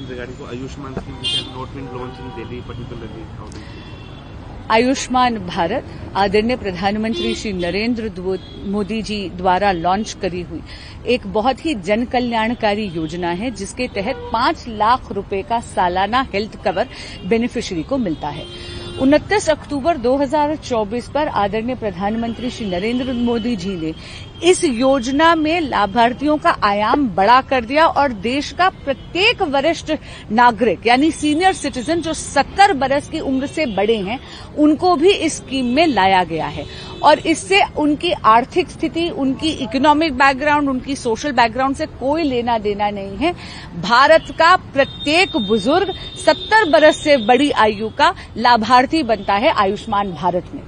regarding to Ayushman scheme, which has not been launched in Delhi, particularly. How do you see? Ayushman Bharat आदरणीय प्रधानमंत्री श्री नरेंद्र मोदी जी द्वारा launch करी हुई एक बहुत ही जन कल्याणकारी योजना है, जिसके तहत 5 लाख रुपए का सालाना हेल्थ कवर बेनिफिशियरी को मिलता है। 29 अक्टूबर 2024 पर आदरणीय प्रधानमंत्री श्री नरेंद्र मोदी जी ने इस योजना में लाभार्थियों का आयाम बड़ा कर दिया और देश का प्रत्येक वरिष्ठ नागरिक यानी सीनियर सिटीजन जो 70 बरस की उम्र से बड़े हैं, उनको भी इस स्कीम में लाया गया है। और इससे उनकी आर्थिक स्थिति, उनकी इकोनॉमिक बैकग्राउंड, उनकी सोशल बैकग्राउंड से कोई लेना देना नहीं है। भारत का प्रत्येक बुजुर्ग 70 बरस से बड़ी आयु का लाभार्थी बनता है आयुष्मान भारत में।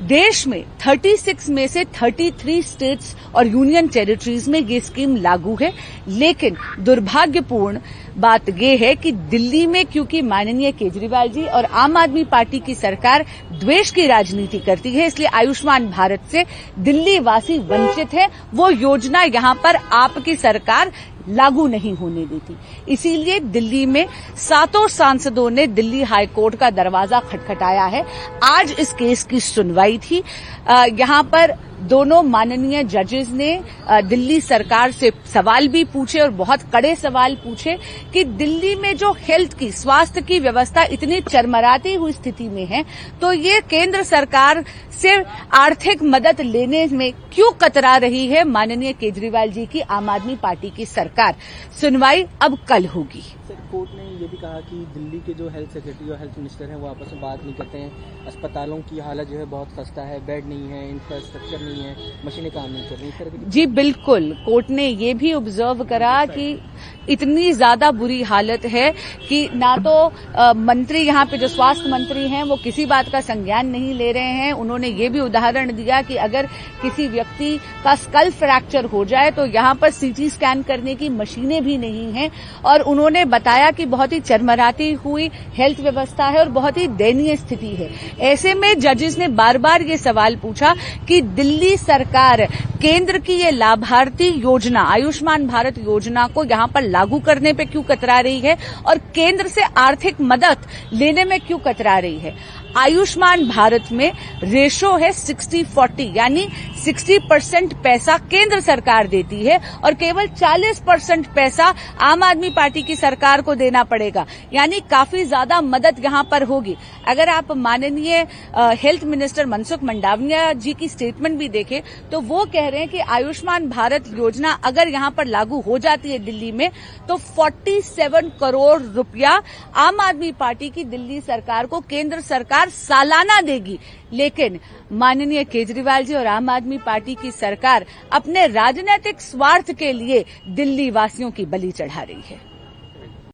देश में 36 में से 33 स्टेट्स और यूनियन टेरिटरीज में ये स्कीम लागू है, लेकिन दुर्भाग्यपूर्ण बात यह है कि दिल्ली में क्योंकि माननीय केजरीवाल जी और आम आदमी पार्टी की सरकार द्वेष की राजनीति करती है, इसलिए आयुष्मान भारत से दिल्ली वासी वंचित है। वो योजना यहां पर आपकी सरकार लागू नहीं होने देती। इसीलिए दिल्ली में 7 सांसदों ने दिल्ली हाई कोर्ट का दरवाजा खटखटाया है। आज इस केस की सुनवाई थी। यहां पर दोनों माननीय जजेस ने दिल्ली सरकार से सवाल भी पूछे और बहुत कड़े सवाल पूछे कि दिल्ली में जो हेल्थ की, स्वास्थ्य की व्यवस्था इतनी चरमराती हुई स्थिति में है, तो ये केंद्र सरकार से आर्थिक मदद लेने में क्यों कतरा रही है माननीय केजरीवाल जी की आम आदमी पार्टी की सरकार। सुनवाई अब कल होगी। कोर्ट ने ये भी कहा कि दिल्ली के जो हेल्थ सेक्रेटरी और हेल्थ मिनिस्टर हैं वो आपस में बात नहीं करते हैं। अस्पतालों की हालत जो है बहुत खस्ता है, बेड नहीं है, इंफ्रास्ट्रक्चर नहीं है, मशीनें काम नहीं कर रही। जी बिल्कुल, कोर्ट ने ये भी ऑब्जर्व करा कि इतनी ज्यादा बुरी हालत है कि ना तो मंत्री यहाँ पे जो स्वास्थ्य मंत्री हैं वो किसी बात का संज्ञान नहीं ले रहे हैं। उन्होंने ये भी उदाहरण दिया कि अगर किसी व्यक्ति का स्कल फ्रैक्चर हो जाए तो यहाँ पर सीटी स्कैन करने की मशीनें भी नहीं हैं। और उन्होंने बताया कि बहुत ही चरमराती हुई हेल्थ व्यवस्था है और बहुत ही दयनीय स्थिति है। ऐसे में जजेस ने बार बार ये सवाल पूछा कि दिल्ली सरकार केंद्र की ये लाभार्थी योजना, आयुष्मान भारत योजना को यहां पर लागू करने पे क्यों कतरा रही है और केंद्र से आर्थिक मदद लेने में क्यों कतरा रही है। आयुष्मान भारत में रेशो है 60-40, यानी 60% पैसा केंद्र सरकार देती है और केवल 40% पैसा आम आदमी पार्टी की सरकार को देना पड़ेगा, यानी काफी ज्यादा मदद यहां पर होगी। अगर आप माननीय हेल्थ मिनिस्टर मनसुख मंडाविया जी की स्टेटमेंट भी देखें तो वो कह रहे हैं कि आयुष्मान भारत योजना अगर यहां पर लागू हो जाती है दिल्ली में तो 47 करोड़ रुपया आम आदमी पार्टी की दिल्ली सरकार को केंद्र सरकार सालाना देगी। लेकिन माननीय केजरीवाल जी और आम आदमी पार्टी की सरकार अपने राजनीतिक स्वार्थ के लिए दिल्ली वासियों की बलि चढ़ा रही है।